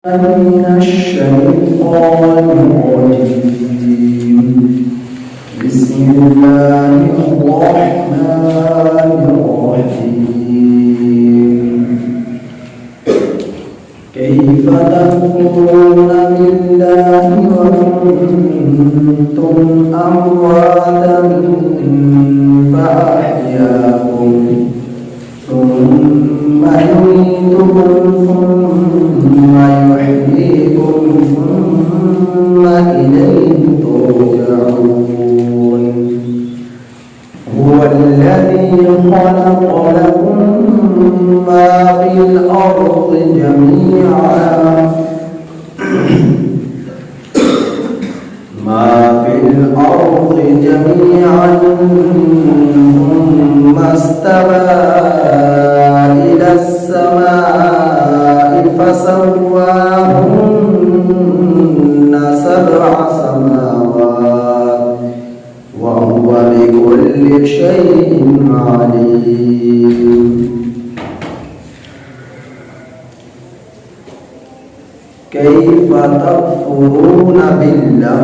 من الشيطان الرجيم بسم الله الرحمن الرحيم كيف تكفرون بالله وكنتم أمواتا فأحياكم ثم يميتكم ثم يحييكم ثم إليه ترجعون هو الذي خلق لكم ما في الأرض جميعا ثم استوى إلى السماء فسواهن سبع سماوات وهو بكل شيء عليم كيف تكفرون بالله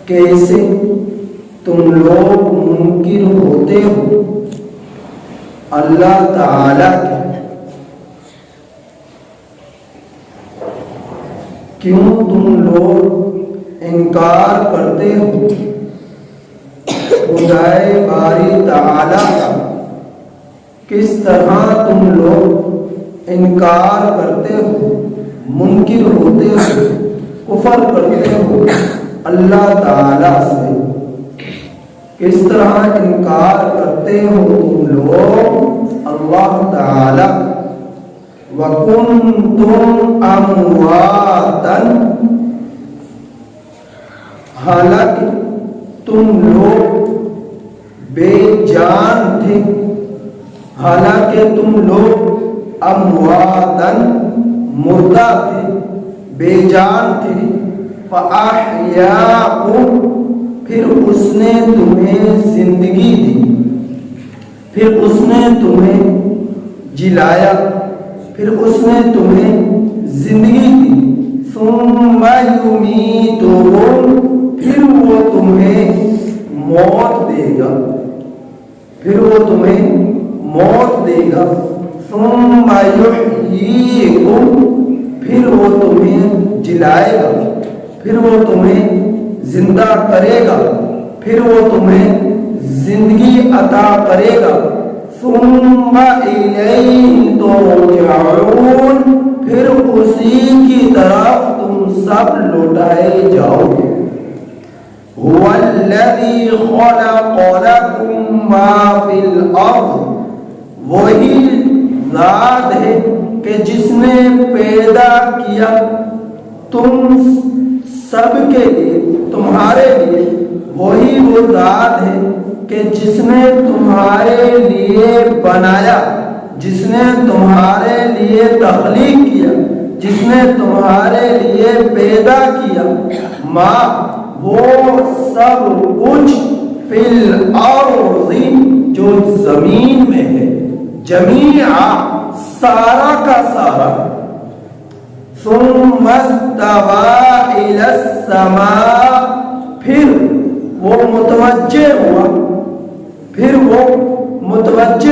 کیسے تم لوگ منکر ہوتے ہو اللہ تعالی کے، کیوں تم لوگ انکار کرتے ہو خدائے باری تعالی کا؟ کس طرح تم لوگ انکار کرتے ہو، منکر ہوتے ہو، کفر کرتے ہو اللہ تعالی سے؟ کس طرح انکار کرتے ہو تم لوگ اللہ تعالی؟ وَكُنْتُمْ أَمْوَاتًا، حالانکہ تم لوگ بے جان تھے، حالانکہ تم لوگ امواتن مردہ تھے، بے جان تھے، فَأَحْيَاكُمْ، پھر اس نے تمہیں زندگی دی، پھر اس نے تمہیں جلایا، پھر اس نے تمہیں زندگی دی، ثُمَّ يُمِيتُكُمْ، پھر وہ تمہیں موت دے گا، پھر وہ تمہیں موت دے گا، ثُمَّ يُحْيِيكُمْ، پھر وہ تمہیں جلائے گا، پھر وہ تمہیں زندہ کرے گا، پھر وہ تمہیں زندگی عطا کرے گا، ثُمَّ إِلَيْهِ تُرْجَعُونَ، پھر اسی کی طرف تم سب لوٹائے جاؤ گے۔ هُوَ الَّذِي خَلَقَ لَكُم مَّا فِي الْأَرْضِ، وہی ذات ہے کہ جس نے پیدا کیا تم سب کے لیے، تمہارے لیے، وہی وہ ذات ہے کہ جس نے تمہارے لیے بنایا، جس نے تمہارے لیے تخلیق کیا، جس نے تمہارے لیے پیدا کیا، ماں وہ سب کچھ فی الارض جو زمین میں ہے، جمیعا سارا کا سارا، ثم استوى الى السماء، پھر وہ متوجہ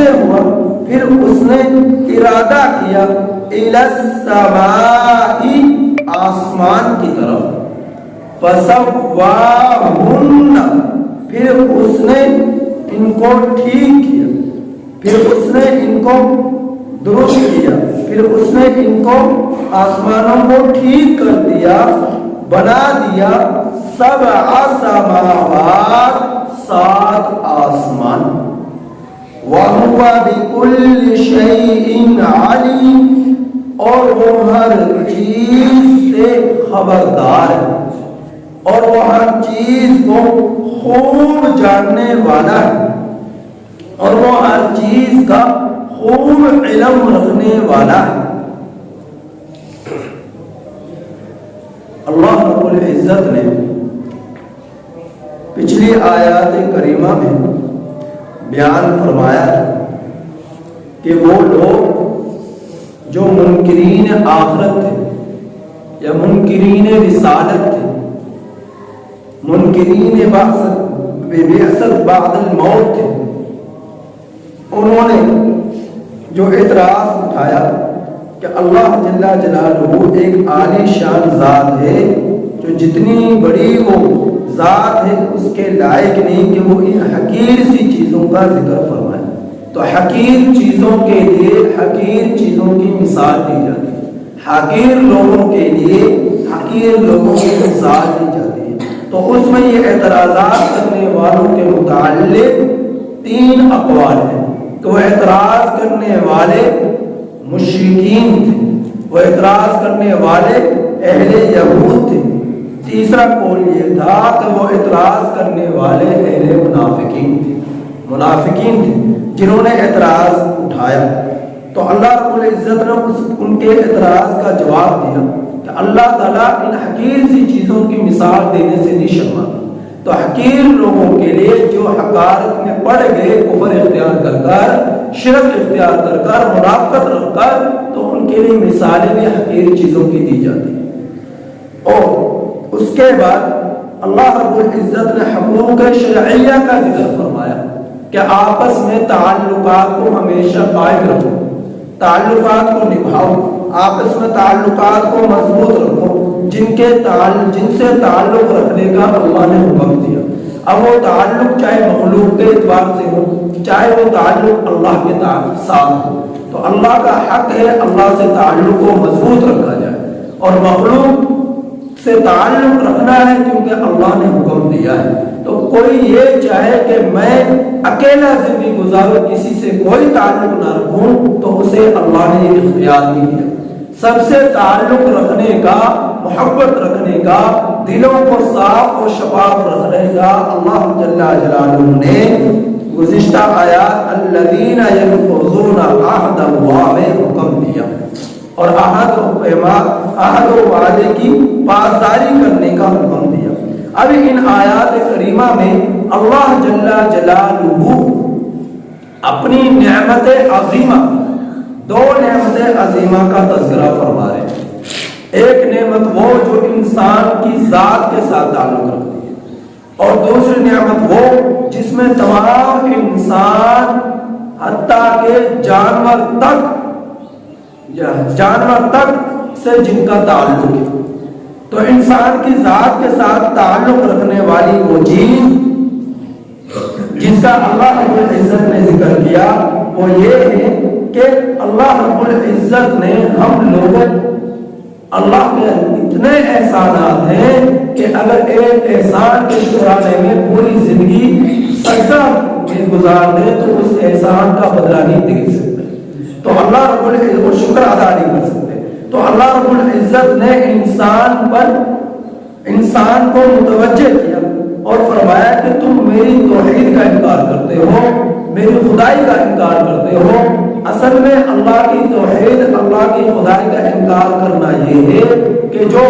ہوا، پھر اس نے ارادہ کیا الى السماء، آسمان کی طرف، فسواہن، پھر اس نے ان کو ٹھیک کیا، پھر اس نے ان کو درست کیا، پھر اس نے ان کو آسمانوں کو ٹھیک کر دیا، بنا دیا، سبع سماوات، 7 آسمان، وَهُوَ بِكُلِّ شَيْءٍ عَلِيمٌ، اور وہ ہر چیز سے خبردار ہے، اور وہ ہر چیز کو خوب جاننے والا ہے، اور وہ ہر چیز کا خوب علم رکھنے والا ہے۔ اللہ رب العزت نے پچھلی آیات کریمہ میں بیان فرمایا کہ وہ لوگ جو منکرین آخرت تھے یا منکرین رسالت تھے، منکرین بعثت بعد الموت تھے، انہوں نے جو اعتراض اٹھایا کہ اللہ جل جلالہ ایک عالی شان ذات ہے جو جتنی بڑی وہ ذات ہے اس کے لائق نہیں کہ وہ ان حقیر سی چیزوں کا ذکر فرمائے. تو حقیر چیزوں کے لیے حقیر چیزوں کی مثال دی جاتی ہے، حقیر لوگوں کے لیے حقیر لوگوں کی مثال دی جاتی ہے. تو اس میں یہ اعتراضات کرنے والوں کے متعلق 3 اقوال ہیں کہ وہ اعتراض کرنے والے مشرکین تھے، وہ اعتراض کرنے والے اہل یہود تھے. تیسرا قول یہ تھا کہ وہ اعتراض کرنے والے اہل منافقین تھے جنہوں نے اعتراض اٹھایا. تو اللہ رب العزت نے ان کے اعتراض کا جواب دیا کہ اللہ تعالیٰ ان حقیر سی چیزوں کی مثال دینے سے نہیں شرماتا. تو حقیر لوگوں کے لیے جو حقارت میں پڑ گئے کفر اختیار کر کر، شرک اختیار کر کر، منافقت رکھ کر، تو ان کے لیے مثالیں بھی حقیر چیزوں کی دی جاتی ہیں. اور اس کے بعد اللہ رب العزت نے حقوق شرعیہ کا ذکر فرمایا کہ آپس میں تعلقات کو ہمیشہ قائم رکھو، تعلقات کو نبھاؤ، آپس میں تعلقات کو مضبوط رکھو، جن سے تعلق رکھنے کا اللہ نے حکم دیا. اب وہ تعلق چاہے مخلوق کے اعتبار سے ہو، چاہے وہ تعلق اللہ کے ساتھ ہو، تو اللہ کا حق ہے اللہ سے تعلق کو مضبوط رکھا جائے. اور مخلوق سے تعلق رکھنا ہے کیونکہ اللہ نے حکم دیا ہے. تو کوئی یہ چاہے کہ میں اکیلا زندگی گزاروں، کسی سے کوئی تعلق نہ رکھوں، تو اسے اللہ نے یہ اختیار نہیں دیا. سب سے تعلق رکھنے کا، محبت رکھنے کا، دلوں کو صاف و شفاف رکھنے کا اللہ جل جلالہ نے گزشتہ آیات الذین ينقضون عہد اللہ میں حکم دیا اور عہد و وعدے کی پاسداری کرنے کا حکم دیا. اب ان آیات کریمہ میں اللہ جل جلالہ اپنی نعمت عظیمہ، 2 نعمت عظیمہ کا تذکرہ فرما رہے ہیں. ایک نعمت وہ جو انسان کی ذات کے ساتھ تعلق رکھتی ہے، اور دوسری نعمت وہ جس میں تمام انسان حتیٰ کہ جانور تک سے جن کا تعلق ہے. تو انسان کی ذات کے ساتھ تعلق رکھنے والی وہ چیز جس کا اللہ رب العزت نے ذکر کیا وہ یہ ہے کہ اللہ رب العزت نے ہم لوگوں، اللہ کے اتنے احسانات ہیں کہ اگر ایک احسان کے شکرانے میں پوری زندگی سجدہ میں گزار دے تو اس احسان کا بدلہ نہیں دے سکتے. تو اللہ رب العزت کو شکر ادا نہیں کر سکتے. تو اللہ رب العزت نے انسان کو متوجہ کیا اور فرمایا کہ تم میری توحید کا انکار کرتے ہو، میری خدائی کا انکار کرتے ہو. اصل میں اللہ کی توحید، اللہ کی خدائی کا انکار کرنا یہ ہے کہ جو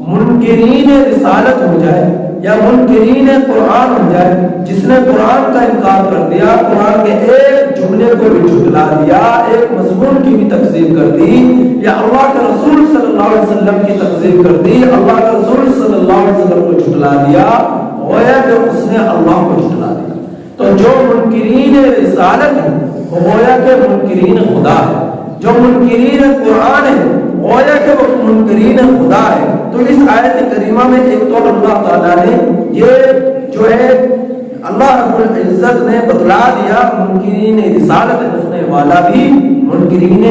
منکرین رسالت ہو جائے یا منکرین قرآن ہو جائے، جس نے قرآن کا انکار کر دیا، قرآن کے ایک جملے کو بھی جھٹلا دیا، ایک مضمون کی بھی تکذیب کر دی، یا اللہ کے رسول صلی اللہ علیہ وسلم کی تکذیب کر دی، اللہ کے رسول صلی اللہ علیہ وسلم کو جھٹلا دیا، گویا کہ اس نے اللہ کو جھٹلا دیا. تو جو منکرین رسالت ہے وہ گویا کہ منکرین خدا ہے، جو منکرین قرآن ہے گویا کہ وہ منکرین خدا ہے. تو اس آیت کریمہ میں ایک تو اللہ تعالیٰ نے یہ جو ہے اللہ رب العزت نے بتلا دیا منکرین رسالت رکھنے والا بھی منکرین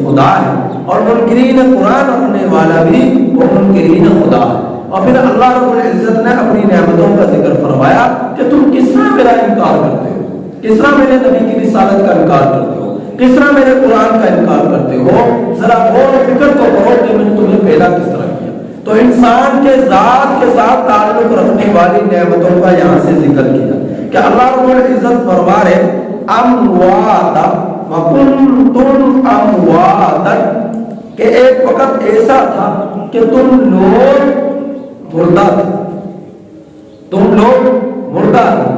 خدا ہے، اور منکرین قرآن رکھنے والا بھی وہ منکرین خدا ہے. اور پھر اللہ رب العزت نے اپنی نعمتوں کا ذکر فرمایا کہ تم کس طرح میرا انکار کرتے ہو، کس طرح میرے نبی کی رسالت کا انکار کرتے ہو، کس طرح میرے قرآن کا انکار کرتے ہو. ذرا غور و فکر تو کرو کہ میں نے تمہیں پیدا کس طرح کیا. تو انسان کے ذات کے ساتھ تعلق رکھنے والی نعمتوں کا یہاں سے ذکر کیا کہ اللہ رب العزت فرما رہے امواتا وکنتم امواتا، کہ ایک وقت ایسا تھا کہ تم لوگ مردہ تھے، تم لوگ مردہ تھے.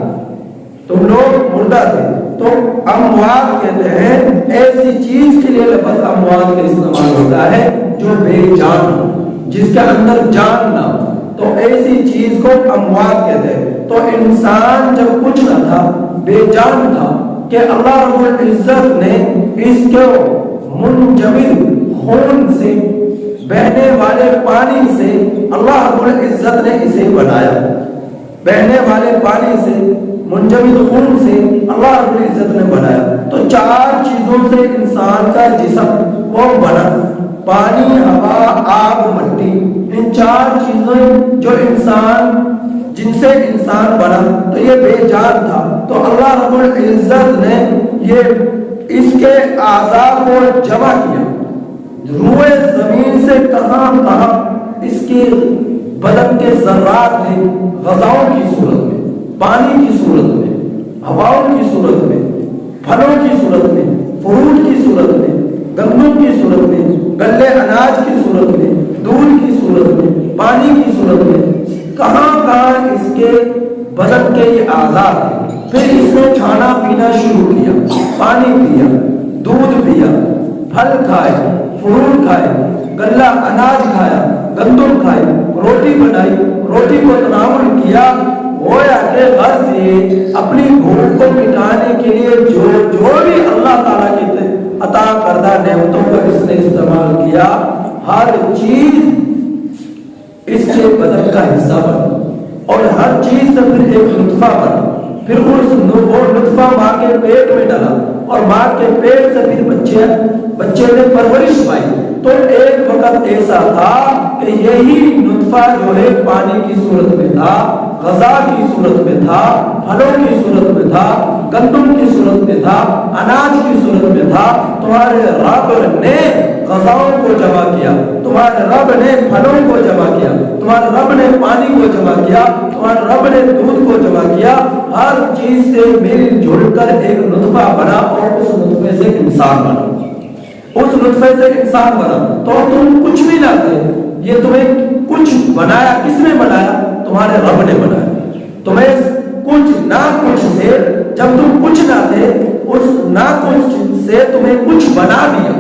تو اموات کہتے ہیں ایسی چیز کے لیے لفظ اموات کا استعمال ہوتا ہے جو بے جان ہو، جس کے اندر جان نہ ہو، تو ایسی چیز کو اموات کہتے ہیں۔ تو انسان جب کچھ نہ تھا، بے جان تھا، کہ اللہ رب العزت نے اس کو منجمد خون سے، بہنے والے پانی سے اللہ رب العزت نے اسے بنایا، بہنے والے پانی سے، منجمد خون سے اللہ رب العزت نے بنایا۔ تو چار چیزوں سے انسان کا جسم وہ بنا، پانی، ہوا، آگ، مٹی، ان چار چیزیں جو انسان، جن سے انسان بنا، تو یہ بے جان تھا، تو اللہ رب العزت نے یہ اس کے اعضاء کو جمع کیا، روئے زمین سے کہاں کہاں اس کے بدن کے ذرات تھے، غذاؤں کی صورت میں، پانی کی صورت میں، ہواؤں کی صورت میں، پھلوں کی صورت میں، فروٹ کی صورت میں، گندم کی صورت میں، گلے اناج کی صورت میں، دودھ کی صورت میں، پانی کی صورت میں، کہاں کہاں اس کے بدن کے یہ اعضاء تھے۔ پھر اس نے کھانا پینا شروع کیا، پانی پیا، دودھ پیا، پھل کھائے، فروٹ کھائے، گلہ اناج کھایا، گندم کھائے، روٹی بنائی، روٹی کو تناول کیا، گویا کہ غرض یہ اپنی بھوک کو مٹانے کے لیے جو بھی اللہ تعالیٰ کی عطا کردہ نعمتوں کا اس نے استعمال کیا، ہر چیز اس کے بدن کا حصہ بنا، اور ہر چیز سے پھر ایک نطفہ بنا، پھر اس نطفہ ماں کے پیٹ میں ڈالا، اور ماں کے پیٹ سے پھر بچے نے پرورش پائی۔ تو ایک وقت ایسا تھا کہ یہی نطفہ جو ہے پانی کی صورت میں تھا، غذا کی صورت میں تھا، پھلوں کی صورت میں تھا، گندم کی صورت میں تھا، اناج کی صورت میں تھا۔ تمہارے رب نے غذاؤں کو جمع کیا، تمہارے رب نے پھلوں کو جمع کیا، تمہارے رب نے پانی کو جمع کیا، تمہارے رب نے دودھ کو جمع کیا، ہر چیز سے مل جل کر ایک نطفہ بنا، اور اس نطفے سے انسان بنا، اس نطفے سے انسان بنا۔ تو تم کچھ بھی نہ تھے، یہ تمہیں کچھ بنایا، کس نے بنایا؟ تمہارے رب نے بنایا تمہیں کچھ نہ کچھ سے، جب تم کچھ نہ تھے، اس نہ کچھ سے تمہیں کچھ بنا دیا۔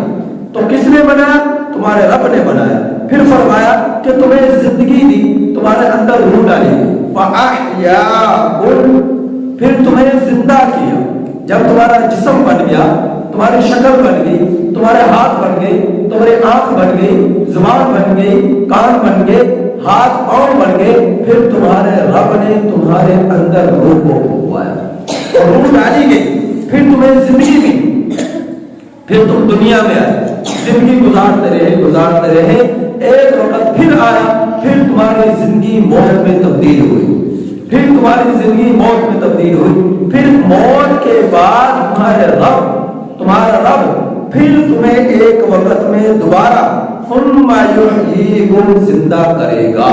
تو کس نے بنایا؟ تمہارے رب نے بنایا۔ پھر فرمایا کہ تمہیں زندگی دی، تمہارے اندر روح ڈالی، فَأَحْيَاكُمْ، پھر تمہیں زندہ کیا۔ جب تمہارا جسم بن گیا، تمہاری شکل بن گئی، تمہارے ہاتھ بن گئے، تمہاری آنکھ بن گئی، زبان بن گئی، کان بن گئے، ہاتھ پاؤں بن گئے، پھر تمہارے رب نے تمہارے اندر روح کو پھونکوایا، اور روح ڈالی گئی، پھر تمہیں زندگی ملی، پھر تم دنیا میں آئے، زندگی گزارتے رہے، ایک وقت پھر آیا، پھر تمہاری زندگی موت میں تبدیل ہوئی، پھر تمہاری زندگی موت میں تبدیل ہوئی، پھر موت کے بعد تمہارا رب پھر تمہیں ایک وقت میں دوبارہ ثم یحییکم زندہ کرے گا،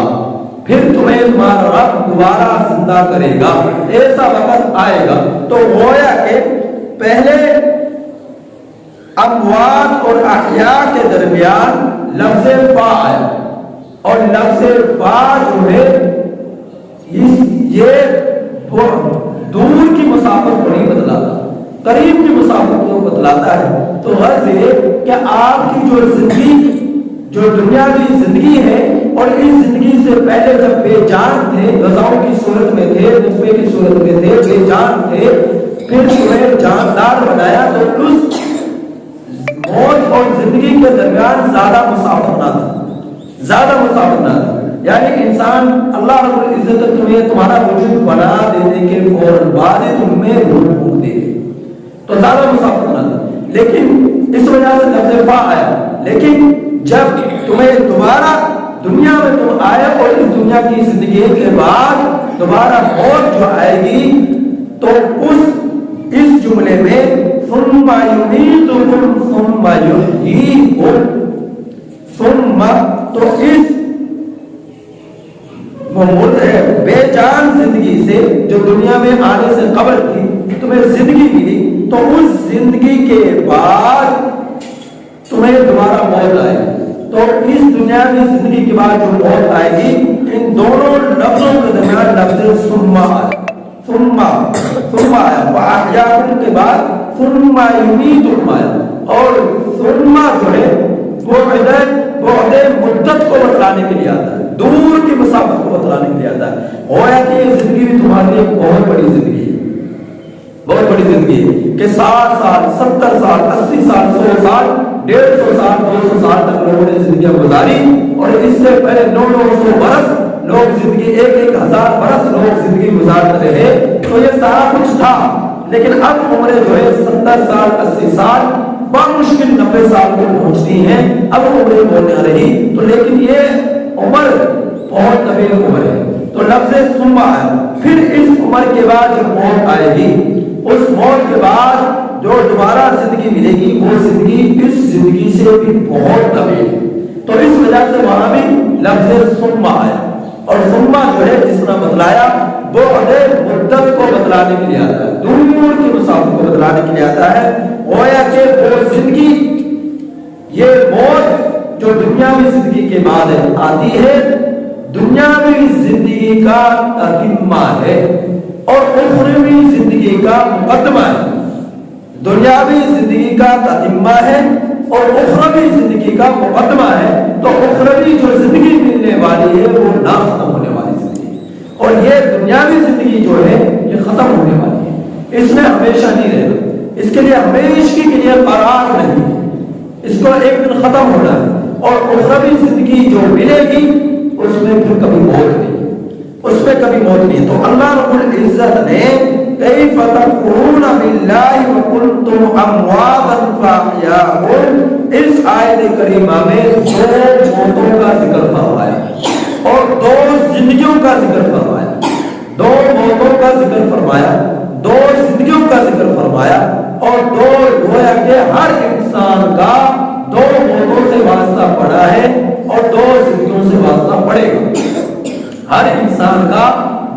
پھر تمہیں تمہارا رب دوبارہ زندہ کرے گا، ایسا وقت آئے گا۔ تو گویا کہ پہلے اموات اور احیاء کے درمیان لفظ فا آیا، اور لفظ فا جو ہے یہ دور کی مسافت کو نہیں بتلاتا، قریب کی مسافت کو بتلاتا ہے۔ تو غرض یہ کہ آپ کی جو زندگی، جو دنیاوی زندگی ہے، اور اس زندگی سے پہلے جب بے جان تھے، غذاؤں کی صورت میں تھے، نطفے کی صورت میں تھے، بے جان تھے، پھر تمہیں جاندار بنایا، تو اس موت اور زندگی کے درمیان زیادہ مسافت نہ تھا، یعنی انسان، اللہ رب العزت تمہیں تمہارا وجود بنا دینے کے فوراً بعد تم میں روح پھونک دے، تو زیادہ مسافت نہ تھا، لیکن اس وجہ سے لفظ فا آیا۔ لیکن جب تمہیں دوبارہ دنیا میں تم آئے، اور اس دنیا کی زندگی کے بعد دوبارہ موت جو آئے گی، تو اس جملے میں ثم یمیتکم ثم یحییکم، ثم، تو اس بے جان زندگی سے جو دنیا میں آنے سے قبل تھی، تمہیں زندگی ملی، تو اس زندگی کے بعد تمہیں دوبارہ موت آئے گی۔ تو اس دنیا کی زندگی کے بعد جو موت آئے گی، ان دونوں لفظوں کے درمیان لفظ ثم آئے، ثم ثم آیا، وَأَحْيَاكُمْ کے بعد ثُمَّ يُمِيتُكُمْ آیا، اور ثم جو ہے وہ بعد مدت کو بتلانے کے لیے آتا ہے، دور کی مسافت کو بتلانے کے لیے آتا ہے۔ گویا کہ یہ زندگی بھی تمہاری ایک بہت بڑی زندگی ہے، بہت بڑی زندگی ہے کہ 60 سال 70 سال 80 سال 100 سال 150 سال 200 سال تک لوگوں نے زندگیاں گزاری، اور اس سے پہلے 900 برس لوگ زندگی 1000 برس لوگ زندگی گزارتے رہے، تو یہ سارا کچھ تھا۔ لیکن اب عمریں جو ہے 70 سال 80 سال بمشکل 90 سال کو پہنچتی ہیں، اب عمریں بولنے آ رہی، تو لیکن یہ عمر بہت طویل عمر ہے۔ تو لفظ ثم آیا، پھر اس عمر کے بعد جب موت آئے گی، اس موت کے بعد جو دوبارہ زندگی ملے گی وہ زندگی اس زندگی سے بھی بہت طویل ہے۔ تو اس وجہ سے وہاں بھی لفظ ثم آیا، اور ثم جو ہے جس طرح بتلایا وہ مدت کو بتلانے کے لیے آتا ہے، دور کی مسافت کو بتلانے کے لیے آتا ہے۔ گویا کہ وہ زندگی، یہ موت جو دنیاوی زندگی کے بعد آتی ہے، دنیاوی زندگی کا تتمہ ہے اور اخروی زندگی کا مقدمہ ہے۔ دنیاوی زندگی کا تتمہ ہے اور اخروی زندگی کا مقدمہ ہے۔ تو اخروی جو زندگی ملنے والی ہے وہ نہ ختم ہونے والی زندگی، اور یہ دنیاوی زندگی جو ہے یہ ختم ہونے والی ہے، اس میں ہمیشہ نہیں رہنا، اس کے لیے ہمیشہ کے لیے قرار نہیں ہے، اس کو ایک دن ختم ہونا ہے۔ اور اخروی زندگی جو ملے گی اس میں پھر کبھی موت نہیں، اس میں کبھی موت نہیں۔ تو اللہ رب العزت نے کیف تکفرون باللہ وکنتم امواتا فاحیاکم، اس آیت کریمہ میں 2 موتوں کا ذکر فرمایا اور 2 زندگیوں کا ذکر فرمایا، 2 موتوں کا ذکر فرمایا، 2 زندگیوں کا ذکر فرمایا، اور 2 گویا کہ ہر انسان کا 2 موتوں سے واسطہ پڑا ہے اور 2 زندگیوں سے واسطہ پڑے گا۔ ہر انسان کا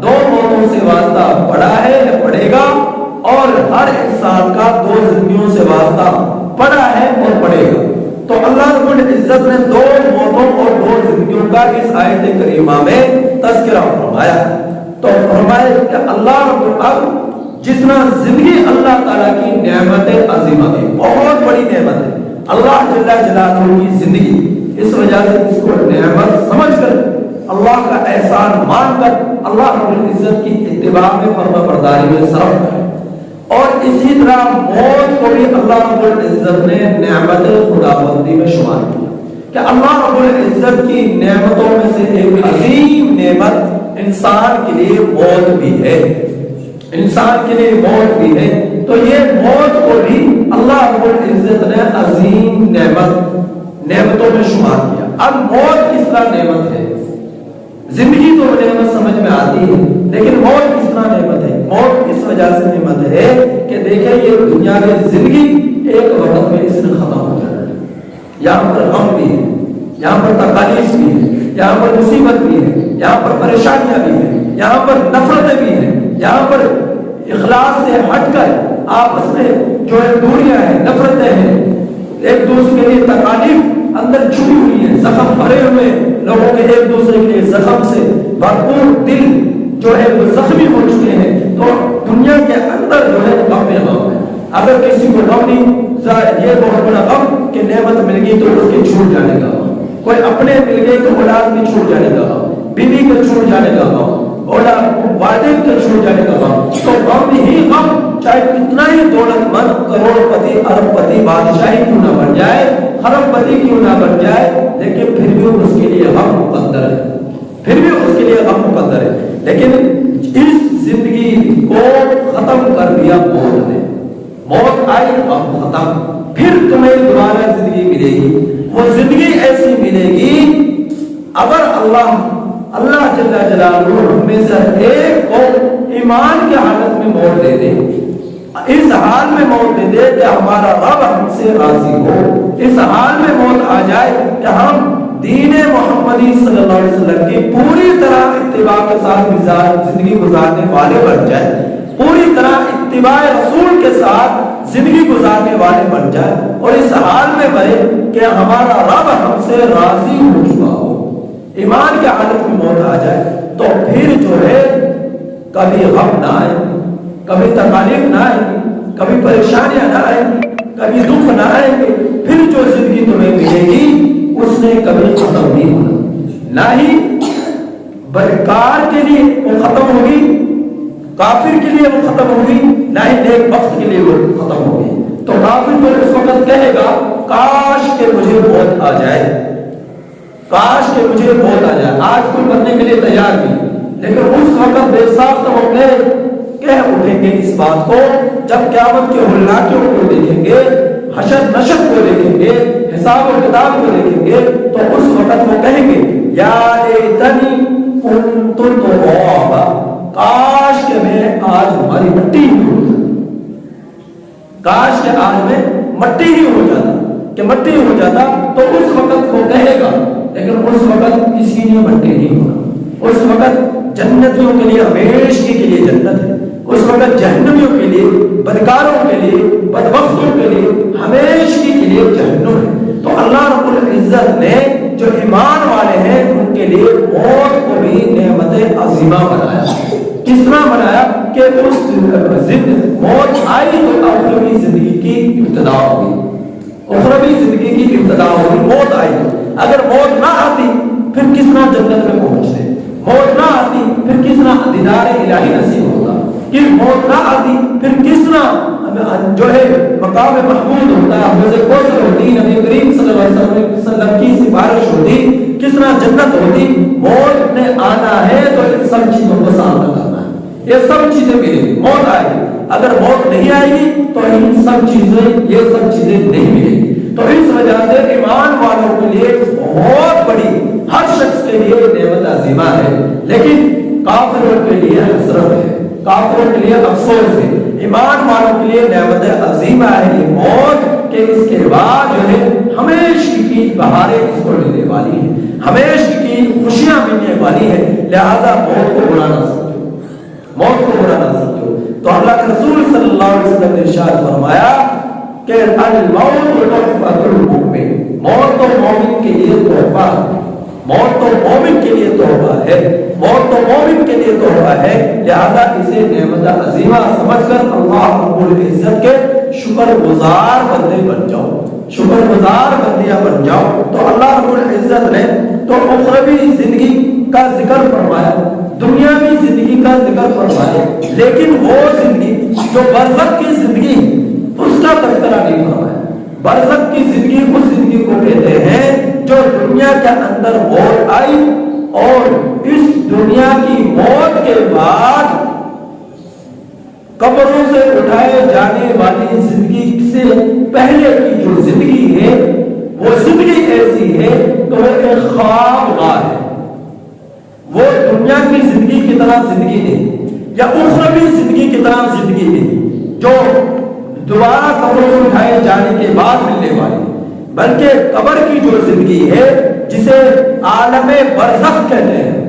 2 موتوں سے واسطہ پڑا ہے یا پڑے گا، اور ہر انسان کا 2 زندگیوں سے واسطہ پڑا ہے اور پڑے گا۔ تو اللہ رب العزت نے 2 موتوں اور 2 زندگیوں کا اس آیت کریمہ میں تذکرہ فرمایا۔ تو فرمایا کہ اللہ رب العزت جتنا زندگی اللہ تعالیٰ کی نعمت عظیمہ ہے، بہت بڑی نعمت ہے اللہ جل جلالہ کی زندگی، اس وجہ سے اس کو نعمت سمجھ کر، اللہ کا احسان مان کر اللہ رب العزت کی اتباع میں فرما برداری میں صرف کریں۔ اور اسی طرح موت کو بھی اللہ رب العزت نے نعمت خداوندی میں شمار کیا کہ اللہ رب العزت کی نعمتوں میں سے ایک عظیم نعمت انسان کے لیے موت بھی ہے، انسان کے لیے موت بھی ہے۔ تو یہ موت کو بھی اللہ رب العزت نے عظیم نعمتوں میں شمار کیا۔ اب موت کس طرح نعمت ہے؟ زندگی تو نعمت سمجھ میں آتی ہے، لیکن موت کس طرح نعمت ہے؟ موت اس وجہ سے نعمت ہے کہ دیکھیں یہ دنیا کی زندگی ایک وقت میں اس نے ختم ہو جانا ہے۔ یہاں پر غم بھی ہے، یہاں پر تکالیف بھی ہے، یہاں پر مصیبت بھی ہے، یہاں پر پریشانیاں بھی ہیں، یہاں پر نفرتیں بھی ہیں، یہاں پر اخلاص سے ہٹ کر آپس میں جو ہے دوریاں ہیں، نفرتیں ہیں، ایک دوسرے کے لیے تکالیف اندر چھپی ہوئی ہے، زخم بھرے ہوئے لوگوں کے ایک دوسرے کے لیے زخم سے بھرپور دل جو ہے وہ زخمی ہو چکے ہیں۔ تو دنیا کے اندر جو ہے غم ہے، اگر کسی کو غم نہیں، یہ بہت بڑا غم کہ نعمت مل گئی تو اس کے چھوٹ جانے کا غم، کوئی اپنے مل گئی تو اولاد بھی چھوٹ جانے کا غم، بیوی کا چھوٹ جانے کا غم، والد کا چھوٹ جانے کا غم۔ تو غم ہی غم، چاہے کتنا ہی دولت مند، کروڑ پتی، ارب پتی، بادشاہی کیوں نہ بن جائے، خرب پتی کیوں نہ بن جائے، لیکن پھر بھی اس کے لیے غم مقدر ہے، پھر بھی اس کے لیے غم مقدر ہے۔ لیکن اس زندگی کو ختم کر دیا موت نے، موت آئی اب ختم، پھر تمہیں دوبارہ زندگی ملے گی۔ وہ زندگی ایسی ملے گی اگر اللہ جل جلالہ ہمیں سے ایک کو ایمان کی حالت میں موت دے دے، اس حال میں موت دے دے کہ ہمارا رب ہم سے راضی ہو، اس حال میں موت آ جائے کہ ہم دین محمدی صلی اللہ علیہ وسلم کی پوری طرح اتباع کے ساتھ زندگی گزارنے والے بن جائے، پوری طرح اتباع رسول کے ساتھ زندگی گزارنے والے بن جائے، اور اس حال میں مرے کہ ہمارا رب ہم سے راضی ہو چکا ہو، ایمان کی حالت میں موت آ جائے، تو پھر جو ہے کبھی غم نہ آئے، کبھی تکالیف نہ آئیں گی، کبھی پریشانیاں نہ آئیں گی، کبھی دکھ نہ آئیں گے، پھر جو زندگی تمہیں ملے گی اس نے کبھی ختم نہیں ہونا، نہ ہی بدکار کے لیے وہ ختم ہوگی، کافر کے لیے وہ ختم ہوگی، نہ ہی نیک وقت کے لیے وہ ختم ہوگی۔ تو کافر تو اس وقت کہے گا کاش کہ مجھے موت آ جائے، کاش کہ مجھے موت آ جائے، آج کوئی مرنے کے لیے تیار نہیں، لیکن اس وقت بے ساختہ وہ کہہ اٹھیں گے اس بات کو جب قیامت کے ہولناکیوں کو دیکھیں گے، حشر نشر کو دیکھیں گے، حساب و کتاب کو دیکھیں گے، تو اس وقت وہ کہیں گے یا لیتنی کنت ترابا، کاش کہ میں آج ہماری مٹی ہی ہو جاتا، کاش کہ آج میں مٹی ہی ہو جاتا، کہ مٹی ہو جاتا، تو اس وقت وہ کہے گا، لیکن اس وقت کسی نے مٹی نہیں ہونا، اس وقت جنتیوں کے لیے ہمیشہ کے لیے جنت ہے، اس وقت جہنمیوں کے لیے، بدکاروں کے لیے، بدبختوں کے لیے ہمیشہ کے لیے جہنم ہے۔ تو اللہ رب العزت نے جو ایمان والے ہیں ان کے لیے موت کو بھی نعمت عظیمہ بنایا۔ کس طرح بنایا کہ اس موت آئی تو اخروی زندگی کی ابتدا ہوگی، اخروی زندگی کی ابتدا ہوگی، موت آئی تو اگر موت نہ آتی پھر کس طرح جنت میں پہنچتے، موت نہ آتی پھر کس طرح دیدار الہی نصیب ہوتا، کہ موت نہ آتی پھر کس طرح جو ہے مقام محمود ہوتا، حوض کوثر ہوتی، نبی کریم صلی اللہ علیہ وسلم کی سفارش ہوتی، کس طرح جنت ہوتی۔ موت نے آنا ہے تو ان سب چیزوں کو سامنا کرنا ہے، یہ سب چیزیں ملیں گی، موت آئے گی، اگر موت نہیں آئے گی تو ان سب چیزیں، یہ سب چیزیں نہیں ملیں گی۔ تو اس وجہ سے ایمان والوں کے لیے بہت بڑی، ہر شخص کے لیے نعمت عظیمہ ہے، لیکن کافروں کے لیے حسرت ہے، کافروں کے لیے افسوس ہے۔ ایمان والوں کے لیے نعمت عظیمہ ہے یہ موت، کہ اس کے بعد جو ہے ہمیشہ کی بہاریں اس کو ملنے والی ہیں، ہمیشہ کی خوشیاں ملنے والی ہیں، لہذا موت کو برا نہ سمجھو، موت کو برا نہ سمجھو۔ تو اللہ کے رسول صلی اللہ علیہ وسلم نے ارشاد فرمایا کہ الموت تحفۃ المؤمن، موت تو مومن کے لیے تحفہ ہے، موت تو مومن کے لیے تحفہ ہے، موت تو مومن کے لیے تحفہ ہے، لہذا اسے نعمت عظیمہ سمجھ کر اللہ رب العزت کے شکر گزار بندے بن جاؤ، شکر گزار بندیاں بن جاؤ۔ تو اللہ رب العزت نے تو اخروی زندگی کا ذکر فرمایا، دنیاوی زندگی کا ذکر فرمایا، لیکن وہ زندگی جو برزخ کی زندگی اس کا تذکرہ نہیں فرمایا۔ برزخ کی زندگی اس زندگی کو کہتے ہیں جو دنیا کے اندر موت آئی اور اس دنیا کی موت کے بعد قبروں سے اٹھائے جانے والی زندگی سے پہلے کی جو زندگی ہے وہ زندگی ایسی ہے کہ وہ ایک خوابگاہ ہے، وہ دنیا کی زندگی کی طرح زندگی نہیں، یا اخروی زندگی کی طرح زندگی نہیں جو دوبارہ قبروں سے اٹھائے جانے کے بعد ملنے والی، بلکہ قبر کی جو زندگی ہے جسے عالم برزخ کہتے ہیں،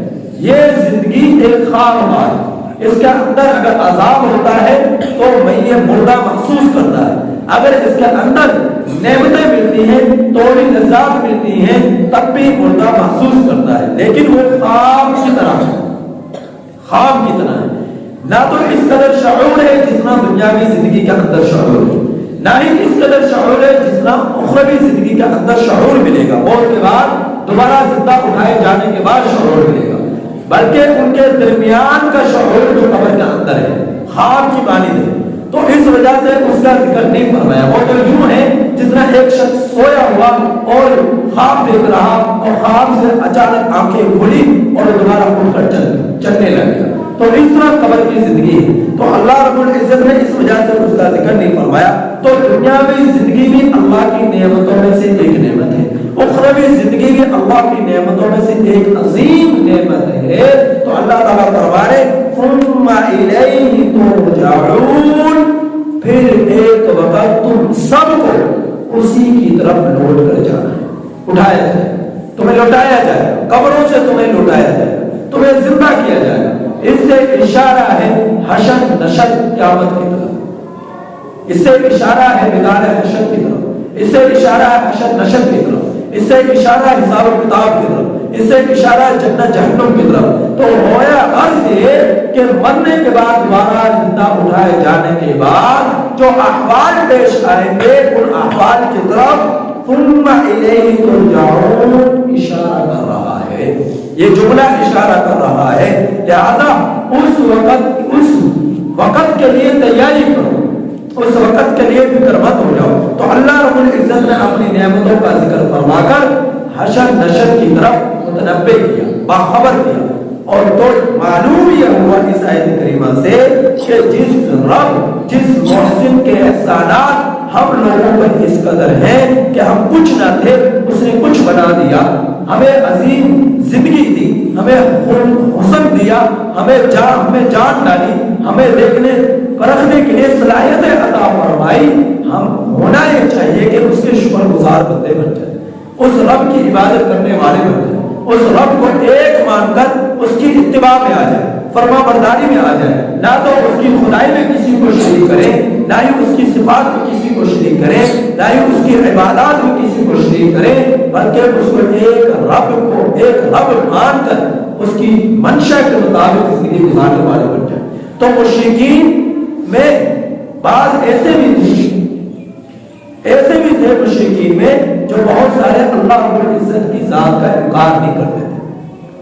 یہ زندگی ایک خوابگاہ ہے، اس کے اندر اگر عذاب ہوتا ہے تو میں یہ مردہ محسوس کرتا ہے، اگر اس کے اندر نعمتیں ملتی ہیں، توڑی لذات ملتی ہیں، تب بھی مردہ محسوس کرتا ہے، لیکن وہ خواب کی طرح ہے، خواب کی طرح ہے، نہ تو اس قدر شعور ہے جتنا دنیاوی زندگی کے اندر شعور ہے، نہ ہی اس قدر شعور ہے جتنا اخروی زندگی کے اندر شعور ملے گا، موت کے بعد دوبارہ زندہ اٹھائے جانے کے بعد شعور ملے گا، بلکہ ان کے درمیان کا شعور جو قبر کے اندر ہے خواب کی مانند ہے۔ تو اس وجہ سے اس کا ذکر نہیں فرمایا، وہ تو یوں ہے جس طرح ایک شخص سویا ہوا اور خواب دیکھ رہا اور خواب سے اچانک آنکھیں کھلی اور دوبارہ اٹھ کر چلنے لگ گیا، تو اس طرح قبر کی زندگی ہے۔ تو اللہ رب العزت نے اس وجہ سے اس کا ذکر نہیں فرمایا۔ تو دنیاوی زندگی بھی اللہ کی نعمتوں میں سے ایک نعمت ہے، اخروی زندگی بھی اللہ کی نعمتوں میں سے ایک عظیم نعمت ہے۔ تو اللہ تعالیٰ فرما رہے ثم الیہ ترجعون، پھر ایک وقت تم سب کو اسی کی طرف لوٹ کر جانا ہے، اٹھایا جائے، تمہیں لوٹایا جائے، قبروں سے تمہیں لوٹایا جائے، تمہیں زندہ کیا جائے گا۔ اس سے اشارہ ہے حشر نشر قیامت کی طرف، اس سے اشارہ ہے میدان حشر کی طرف، اس سے اشارہ ہے حشر نشر کی طرف، اس سے اشارہ ہے حساب و کتاب کی طرف، اسے اشارہ جنت جہنم کی طرف. تو ہویا عرض یہ کہ مرنے کے بعد دوبارہ زندہ اٹھائے جانے کے بعد جو احوال پیش آئیں گے ان احوال کی طرف ثم الیہ ترجعون اشارہ کر رہا ہے. یہ جملہ اشارہ کر رہا ہے. لہذا اس وقت کے لیے تیاری کرو, اس وقت کے لیے فکر مت ہو جاؤ. تو اللہ رب العزت نے اپنی نعمتوں کا ذکر فرما کر حشر نشر کی طرف متنبہ کیا, باخبر کیا. اور تو معلوم یہ ہوا اس آیت کریمہ سے کہ جس رب, جس محسن کے احسانات ہم لوگوں پر اس قدر ہیں کہ ہم کچھ نہ تھے, اس نے کچھ بنا دیا, ہمیں عظیم زندگی دی, ہمیں حسن دیا, ہمیں جان ڈالی, ہمیں دیکھنے پرکھنے کے لیے صلاحیتیں عطا فرمائی. ہم ہونا یہ چاہیے کہ اس کے شکر گزار بندے بن جائیں, اس رب کی عبادت کرنے والے بن جائیں, اس رب کو ایک مان کر اس کی اتباع میں آ جائے, فرما برداری میں آ جائے. نہ تو اس کی خدائی میں کسی کو شریک کریں, نہ ہی اس کی صفات میں کسی کو شریک کریں, نہ ہی اس کی عبادات میں کسی کو شریک کریں, بلکہ اس کو ایک رب مان کر اس کی منشا کے مطابق زندگی گزارنے والے بن جائیں. تو مشرکین میں بعض ایسے بھی تھے مشرکین میں جو بہت سارے اللہ رب العزت کی ذات کا انکار نہیں کرتے تھے.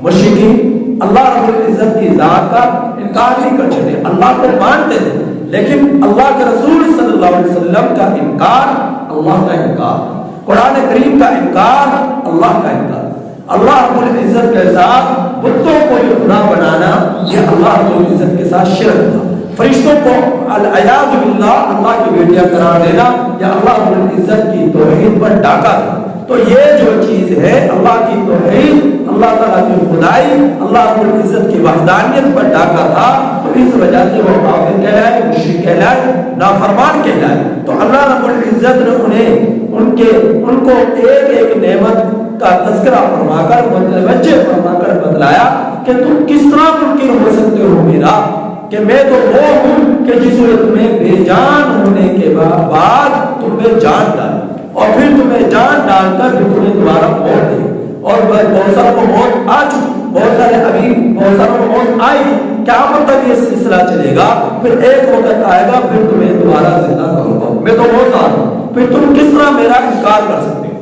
مشرکین اللہ رب العزت کی ذات کا انکار نہیں کرتے تھے, اللہ کو مانتے تھے, لیکن اللہ کے رسول صلی اللہ علیہ وسلم کا انکار اللہ کا انکار, قرآن کریم کا انکار اللہ کا انکار. اللہ رب العزت کے ساتھ بتوں کو خدا بنانا یہ اللہ رب العزت کے ساتھ شرک تھا. فرشتوں کو العیاذ باللہ اللہ کی بیٹیاں قرار دینا یا اللہ رب العزت کی توحید پر ڈاکا تھا. تو یہ جو چیز ہے اللہ کی توحید, اللہ تعالیٰ کی خدائی, اللہ رب العزت کی وحدانیت پر ڈاکا تھا. تو اس وجہ سے وہ کافر کہلائے, مشرک کہلائے, نافرمان کہلائے. تو اللہ رب العزت نے ان کو ایک ایک نعمت کا تذکرہ فرما کر متوجہ فرما کر بتلایا کہ تم کس طرح منکر ہو سکتے ہو میرا, کہ میں تو وہ ہوں کہ جس نے تمہیں بے جان ہونے کے بعد تمہیں جان ڈالی, اور پھر تمہیں جان ڈال کر پھر تمہیں دوبارہ موت دی. اور بہت ساروں کو موت آ چکی, بہت ساروں کو موت آئی, قیامت تک یہ سلسلہ چلے گا. پھر ایک وقت آئے گا پھر تمہیں دوبارہ زندہ کروں گا, میں تو موت آ ہوں. پھر تم کس طرح میرا انکار کر سکتے ہو,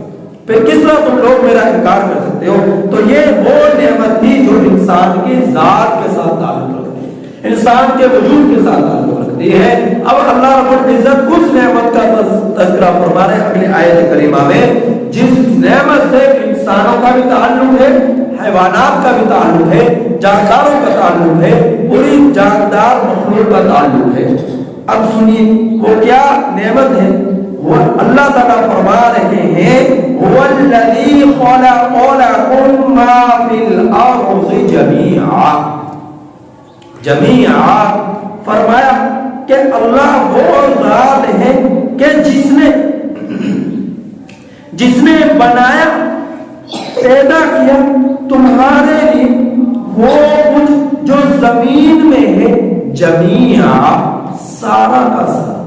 پھر کس طرح تم لوگ میرا انکار کر سکتے ہو. تو یہ وہ نعمت تھی جو انسان کی ذات کے ساتھ تعلق رکھتی ہے, انسان کے وجود کے ساتھ تعلق رکھتی ہے. اب اللہ رب العزت اس نعمت کا تذکرہ فرما رہے ہیں اگلی آیت کریمہ میں, جس نعمت سے انسانوں کا بھی تعلق ہے, حیوانات کا بھی تعلق ہے, جانداروں کا تعلق ہے, پوری جاندار مخلوق کا تعلق ہے. اب سنیے وہ کیا نعمت ہے. وہ اللہ تعالیٰ فرما رہے ہیں وَالَّذِي خَلَقَ لَكُم مَّا فِي الْأَرْضِ جَمِيعًا. فرمایا کہ اللہ وہ ذات ہے کہ جس نے بنایا, پیدا کیا تمہارے لیے وہ کچھ جو زمین میں ہے, جمیعا سارا کا سارا,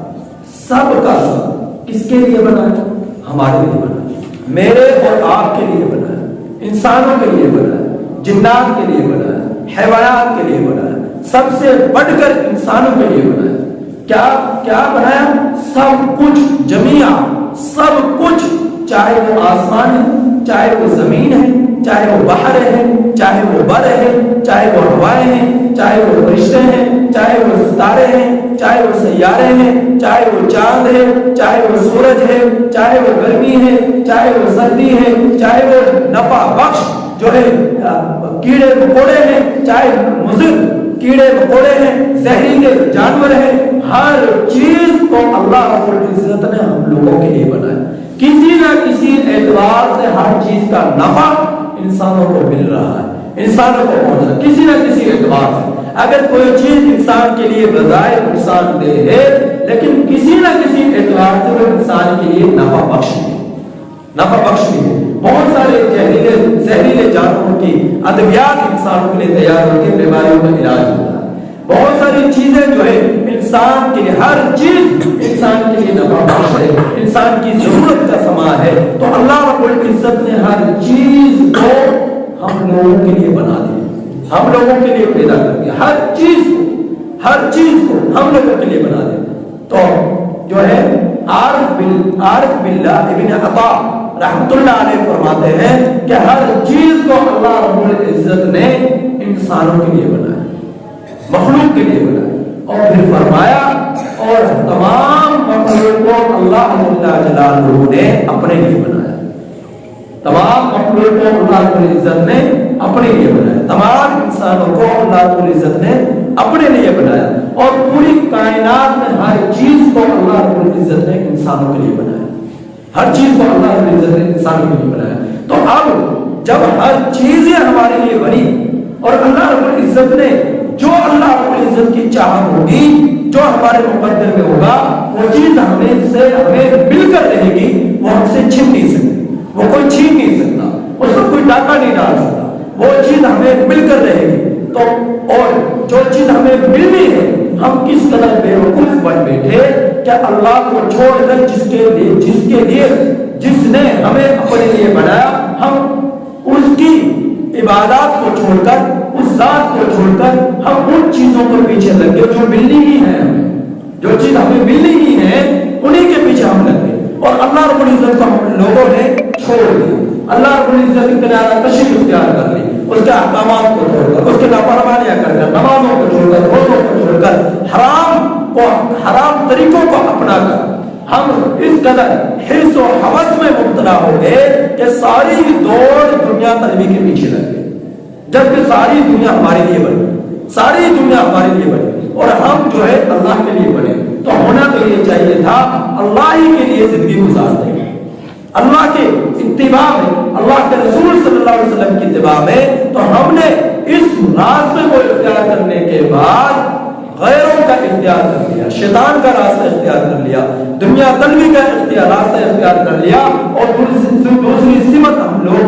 سب کا سب. کس کے لیے بنایا؟ ہمارے لیے بنایا, میرے اور آپ کے لیے بنایا, انسانوں کے لیے بنایا, جنات کے لیے بنایا, حیوانات کے لیے بنایا, سب سے بڑھ کر انسانوں کے لیے بنایا. کیا بنایا؟ سب کچھ, جمیعا سب کچھ, چاہے وہ آسمان ہے, چاہے وہ زمین ہے, چاہے وہ بحر ہے, چاہے وہ بر ہے, چاہے وہ ہوائیں ہیں, چاہے وہ فرشتے ہیں, چاہے وہ ستارے ہیں, چاہے وہ سیارے ہیں, چاہے وہ چاند ہے, چاہے وہ سورج ہے, چاہے وہ گرمی ہے, چاہے وہ سردی ہے, چاہے وہ نفع بخش جو ہے کیڑے مکوڑے ہیں, چاہے مضر کیڑے مکوڑے ہیں, زہریلے جانور ہیں, ہر چیز کو اللہ رب العزت نے ہم لوگوں کے لیے بنایا. کسی نہ کسی اعتبار سے ہر چیز کا نفع انسانوں کو مل رہا ہے, انسانوں کو پہنچ رہا ہے کسی نہ کسی اعتبار سے. اگر کوئی چیز انسان کے لیے بظاہر نقصان دہ ہے, لیکن کسی نہ کسی اعتبار سے وہ انسان کے لیے نفع بخش بھی ہے. بہت سارے زہریلے جانوروں کی ادویات انسانوں کے لیے تیار ہوتی ہیں, بیماریوں کا علاج ہوتا ہے. بہت ساری چیزیں جو ہے انسان کے لیے, ہر چیز انسان کے لیے نفع بخش ہے, انسان کی ضرورت کا سامان ہے. تو اللہ رب العزت نے ہر چیز کو ہم لوگوں کے لیے بنا دیا، ہم لوگوں کے لیے پیدا کر دیا، ہر چیز کو ہم لوگوں کے لیے بنا دیا۔ تو جو ہے عارف باللہ ابن عطا رحمت اللہ علیہ فرماتے ہیں کہ ہر چیز کو اللہ رب العزت نے انسانوں کے لیے بنایا، مخلوق کے لیے بنایا، اور پھر فرمایا اور تمام مخلوق کو اللہ جل جلالہ نے اپنے لیے بنایا، تمام مخلوق کو اللہ رب العزت نے اپنے لیے بنایا، تمام انسانوں کو اللہ رب العزت نے اپنے لیے بنایا، اور پوری کائنات میں ہر چیز کو اللہ رب العزت نے انسانوں کے لیے بنایا، ہر چیز کو اللہ رب العزت نے انسانوں کے لیے بنایا۔ تو اب جب ہر چیزیں ہمارے لیے بنی اور اللہ رب العزت نے جو اللہ رب العزت کی چاہت ہوگی، جو ہمارے مقدر میں ہوگا، وہ چیز ہمیں مل کر رہے گی، وہ ہم سے چھن نہیں سکتی، وہ کوئی چھین نہیں سکتا، اس پر کوئی ڈاکہ نہیں ڈال سکتا، وہ چیز ہمیں مل کر رہے گی۔ تو اور جو چیز ہمیں ملنی ہے، ہم کس قدر بے وقوف بن بیٹھے کہ اللہ کو چھوڑ کر جس نے ہمیں اپنے لیے بنایا، ہم اس کی عبادات کو چھوڑ کر، اس ذات کو چھوڑ کر ہم ان چیزوں کو پیچھے لگ گئے جو ملنی ہی ہے، جو چیز ہمیں ملنی ہی ہے انہیں کے پیچھے ہم لگ گئے، اور اللہ رب العزت کو ہم لوگوں نے چھوڑ دیا۔ اللہ رب العزت کی کنارہ کشی اختیار کر لی، اس کے احکامات کو چھوڑ کر، اس کے نافرمانیاں کر کر، نمازوں کو چھوڑ کر، روزوں کو چھوڑ کر، حرام طریقوں کو اپنا کر ہم اس قدر حرص و ہوس میں مبتلا ہو گئے کہ ساری دوڑ دنیا طلبی کے پیچھے لگ گئی، جبکہ ساری دنیا ہمارے لیے بنی، ساری دنیا ہمارے لیے بنی، اور ہم جو ہے اللہ کے لیے بنے۔ تو ہونا تو یہ چاہیے تھا اللہ ہی کے لیے زندگی گزارتے ہیں، اللہ کے اتباع میں، اللہ کے رسول صلی اللہ علیہ وسلم کی اتباع میں۔ تو ہم نے اس راستے کو اختیار کرنے کے بعد غیروں کا اختیار کر لیا، شیطان کا راستہ اختیار کر لیا، دنیا طلبی کا راستہ اختیار کر لیا، اور دوسری سمت ہم لوگ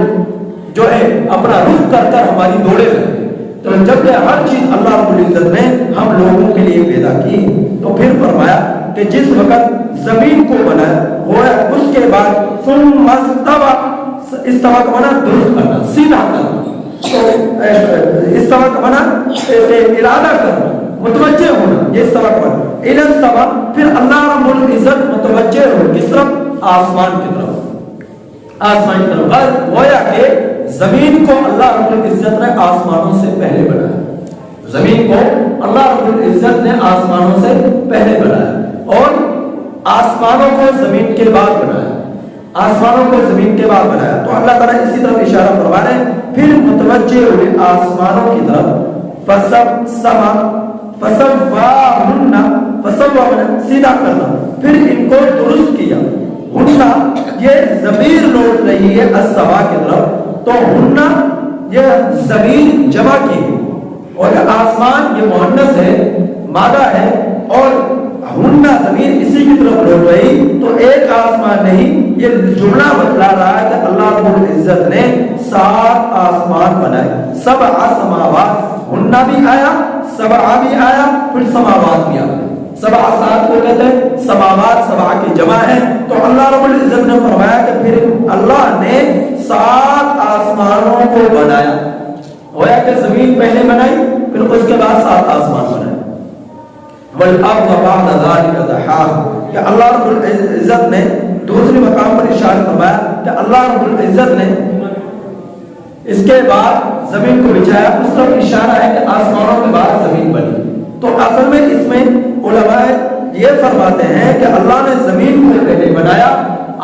جو ہے اپنا رخ کر کر ہماری دوڑے لگے۔ تو جب ہر چیز اللہ رب العزت نے ہم لوگوں کے لیے پیدا کی، تو پھر فرمایا کہ جس وقت زمین کو بنایا ہوا، اس کے بعد ثم استوى کا معنی درست کرنا، سیدھا کرنا، استوى کا معنی ارادہ کرنا، متوجہ ہونا، یہ استوى کا معنی الی السماء۔ پھر اللہ رب العزت متوجہ ہو کس طرف؟ آسمان کی طرف، آسمان کی طرف، گویا کہ زمین کو اللہ رب العزت نے آسمانوں سے پہلے بنایا، زمین کو اللہ رب العزت نے آسمانوں سے پہلے بنایا، اور آسمانوں کو زمین کے بعد بنایا، آسمانوں کو زمین کے بعد بنایا۔ تو اللہ تعالیٰ اسی طرف اشارہ فرما رہے ہیں، پھر متوجہ ہوئے آسمانوں کی طرف، فسواہن سیدھا کرنا، پھر ان کو درست کیا، ہننا یہ ضمیر لوٹ رہی ہے السوا کی طرف، تو ہننا یہ ضمیر جمع کی ہے، اور آسمان یہ مؤنث ہے، مادہ ہے، اور ہننا ضمیر اسی کی طرف لوٹ رہی، تو ایک آسمان نہیں، یہ جملہ بتلا رہا ہے کہ اللہ رب العزت نے 7 آسمان بنائے، 7 سماوات، ہننا بھی آیا، 7 بھی آیا، پھر سماوات بھی آیا، 7 7 کو کہتے ہیں، سماوات 7 کی جمع ہے۔ تو اللہ رب العزت نے فرمایا کہ پھر اللہ نے 7 آسمانوں کو بنایا، گویا کہ زمین پہلے بنائی، پھر اس کے بعد 7 آسمان بنائے، والارض بعد ذلك دحاها، کہ اللہ رب العزت نے دوسری مقام پر اشارہ فرمایا کہ اللہ رب العزت نے اس کے بعد زمین کو بچھایا، اس طرف اشارہ ہے کہ آسمانوں کے بعد زمین بنی۔ تو اصل میں اس میں علماء یہ فرماتے ہیں کہ اللہ نے زمین کو پہلے بنایا،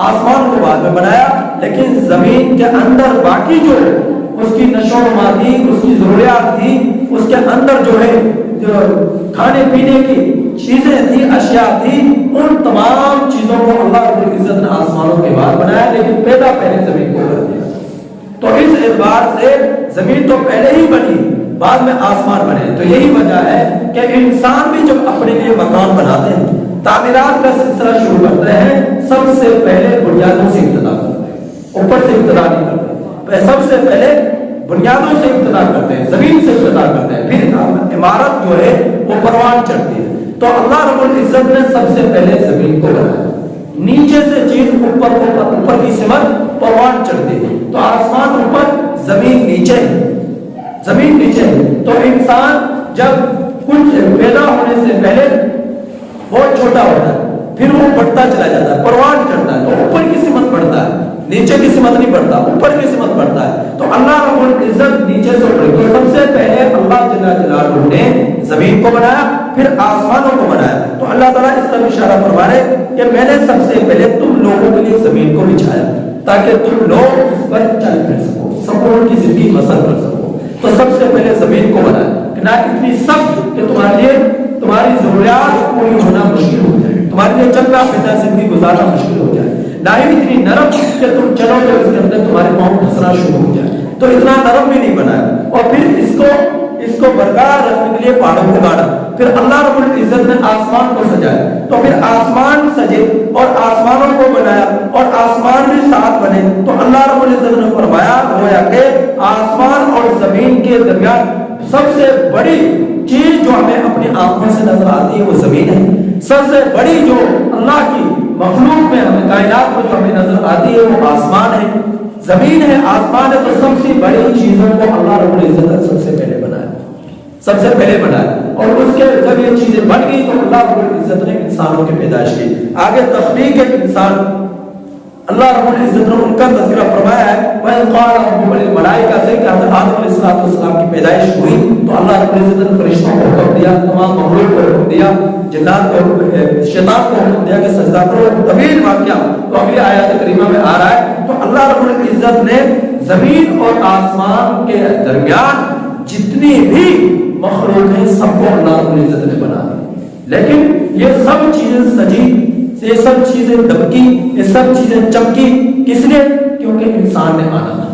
آسمان کو بعد میں بنایا، لیکن زمین کے اندر باقی جو اس کی نشو و نما تھی، اس کی ضروریات تھی، اس کے اندر جو ہے جو کھانے پینے کی چیزیں تھی، اشیاء تھی، ان تمام چیزوں کو اللہ رب العزت نے آسمانوں کے بعد بنایا، لیکن پیدا پہلے زمین کو کر دیا۔ تو اس اعتبار سے زمین تو پہلے ہی بنی، بعد میں آسمان بنے۔ تو یہی وجہ ہے کہ انسان بھی جب اپنے لیے مکان بناتے ہیں، تعمیرات کا سلسلہ شروع کرتے ہیں، سب سے پہلے بنیادوں سے ابتدا کرتے ہیں، اوپر سے ابتدا نہیں کرتے، سب سے پہلے بنیادوں سے ابتدا کرتے ہیں، زمین سے ابتدا کرتے ہیں، پھر عمارت جو ہے وہ پروان چڑھتی ہے۔ تو اللہ رب العزت نے سب سے پہلے زمین کو بنایا، نیچے سے چیز اوپر کی سمت پروان چڑھتی ہے، تو آسمان اوپر، زمین نیچے ہے، زمین نیچے ہے۔ تو انسان جب کچھ پیدا ہونے سے پہلے بہت چھوٹا ہوتا ہے، پھر وہ بڑھتا چلا جاتا ہے، پروان چڑھتا ہے، تو اوپر کی سمت بڑھتا ہے، نیچے کی سمت نہیں بڑھتا، اوپر کی سمت بڑھتا ہے۔ تو اللہ رب العزت نیچے سے اوپر، تو سب سے پہلے اللہ جل جلالہ نے زمین کو بنایا، پھر آسمانوں کو بنایا۔ تو اللہ تعالیٰ اس طرح اشارہ فرما رہے کہ میں نے سب سے پہلے تم لوگوں کے لیے زمین کو بچھایا تاکہ تم لوگ اس پر چل پھر سکو، سکون کی زندگی بسر کر سکو۔ تو سب سے پہلے زمین کو بنایا کہ نہ اتنی سخت کہ تمہارے لیے تمہاری ضروریات پوری ہونا مشکل ہو جائے، تمہارے لیے چلنا پھرنا زندگی گزارنا مشکل ہو جائے، نہ ہی اتنی نرم کہ تم چلو تو اس کے اندر تمہارے پاؤں پھسنا شروع ہو جائے، تو اتنا نرم بھی نہیں بنایا۔ اور پھر اس کو برقرار رکھنے کے لیے پہاڑوں کو گاڑا، پھر اللہ رب العزت نے آسمان کو سجایا، تو پھر آسمان سجے اور آسمانوں کو بنایا اور آسمان بھی ساتھ بنے۔ تو اللہ رب العزت نے فرمایا گویا کہ آسمان اور زمین کے درمیان سب سے بڑی چیز جو ہمیں اپنی آنکھوں سے نظر آتی ہے وہ زمین ہے، سب سے بڑی جو اللہ کی مخلوق میں ہمیں کائنات میں جو ہمیں نظر آتی ہے وہ آسمان ہے، زمین ہے، آسمان ہے۔ تو سب سے بڑی چیزوں کو اللہ رب العزت نے سب سے پہلے بنایا، سب سے پہلے بنایا، اور اس کے جب یہ چیزیں بن گئی تو اللہ رب العزت نے انسانوں کی پیدائش کی۔ آگے تخلیق انسان، اللہ رب العزت نے ان کا تذکرہ فرمایا ہے وَإِذْ قَالَ رَبُّكَ لِلْمَلَائِكَةِ سے کہ حضرت آدم علیہ السلام کی پیدائش ہوئی تو اللہ رب العزت نے فرشتوں کو حکم دیا، تمام مخلوق کو حکم دیا، جنات کو، شیطان کو حکم دیا کہ سجدہ کرو۔ طویل واقعہ تو اگلی آیات کریمہ میں آ رہا ہے۔ تو اللہ رب العزت نے زمین اور آسمان کے درمیان جتنی بھی مخلوق ہیں سب کو اللہ رب العزت نے بنا دیا، لیکن یہ سب چیزیں سجی، یہ سب چیزیں دبکی، یہ سب چیزیں چمکی، کس لیے؟ کیونکہ انسان نے آنا تھا،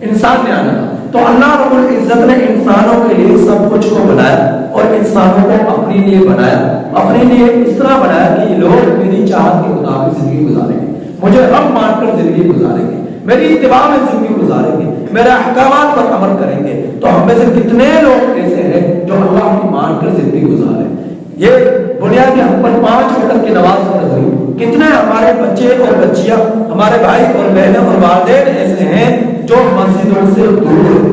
انسان نے آنا تھا۔ تو اللہ رب العزت نے انسانوں کے لیے سب کچھ کو بنایا اور انسانوں کو اپنے لیے بنایا، اپنے لیے اس طرح بنایا کہ یہ لوگ میری چاہت کے مطابق زندگی گزاریں گے، مجھے رب مان کر زندگی گزاریں گے، میری اتباع میں زندگی گزاریں گے، میرے احکامات پر عمل کریں گے۔ تو ہم میں سے کتنے لوگ ایسے ہیں جو اللہ کی مان کر زندگی گزارے؟ یہ بنیادی ہم پر 5 وقت کی نماز فرض ہوئی، کتنے ہمارے بچے اور بچیاں، ہمارے بھائی اور بہنیں اور والدین ایسے ہیں جو مسجدوں سے دور ہیں،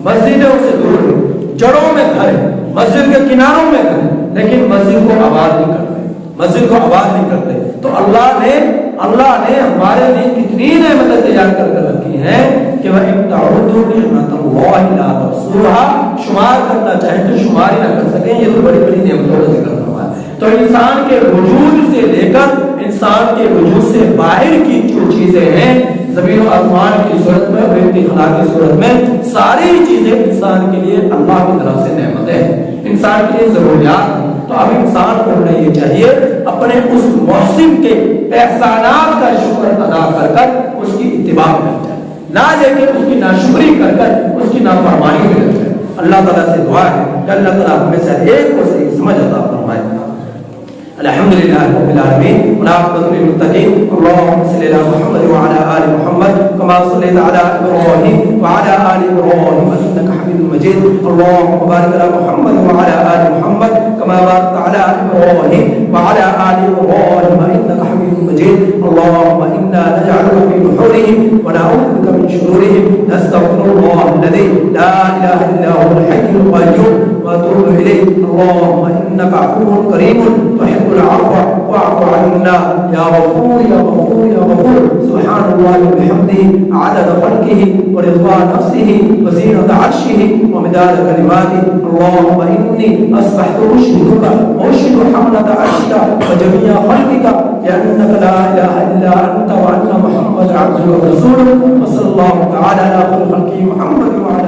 مسجدوں سے دور ہیں، جڑوں میں گھر ہیں، مسجد کے کناروں میں گھر ہیں، لیکن مسجد کو آباد نہیں کرتے، مسجد کو آباد نہیں کرتے۔ تو اللہ نے ہمارے لیے کتنی نعمتیں تیار کر رکھی ہیں کہ وَإِن تَعُدُّوا نِعْمَتَ اللَّهِ لَا تُحْصُوهَا، شمار کرنا چاہیں تو شمار ہی نہ کر سکیں۔ یہ تو بڑی بڑی نعمتوں کا ذکر کرنا ہے۔ تو انسان کے وجود سے لے کر انسان کے وجود سے باہر کی جو چیزیں ہیں زمین و آسمان کی صورت میں اور انتخلا کی صورت میں، ساری چیزیں انسان کے لیے اللہ کی طرف سے نعمتیں ہیں، انسان کے لیے ضروریات ہیں۔ تو اب انسان کو ہونا یہ چاہیے اپنے اس محسن کے احسانات کا شکر ادا کر کر اس کی اتباع کر جائے، نہ لیکن اس کی ناشکری کر کر اس کی نافرمانی میں لگ جائے۔ اللہ تعالیٰ سے دعا ہے کہ اللہ تعالیٰ ہمیں سے ایک کو صحیح سمجھ عطا فرمائے۔ الحمد لله رب العالمين والعاقبة للمتقين اللهم صل على محمد وعلى آل محمد كما صليت على إبراهيم وعلى آل إبراهيم إنك حميد مجيد اللهم بارك على محمد وعلى آل محمد كما باركت على إبراهيم وعلى آل إبراهيم إنك حميد مجيد اللهم إنا نجعلك في نحورهم ونعوذ بك من شرورهم نستغفر الله الذي لا إله إلا هو الحي القيوم وأتوب إليه اللهم إنك عفو كريم تحب العفو واعف عنا يا غفور يا غفور يا غفور سبحان الله وبحمده عدد خلقه ورضا نفسه وزينة عرشه ومداد كلماته اللهم إني أصبحت أشهدك وأشهد حملة عرشك وجميع خلقك بأنك لا إله إلا أنت وأن محمد عبده ورسوله وصلى الله تعالى على خير خلقه محمد وعلى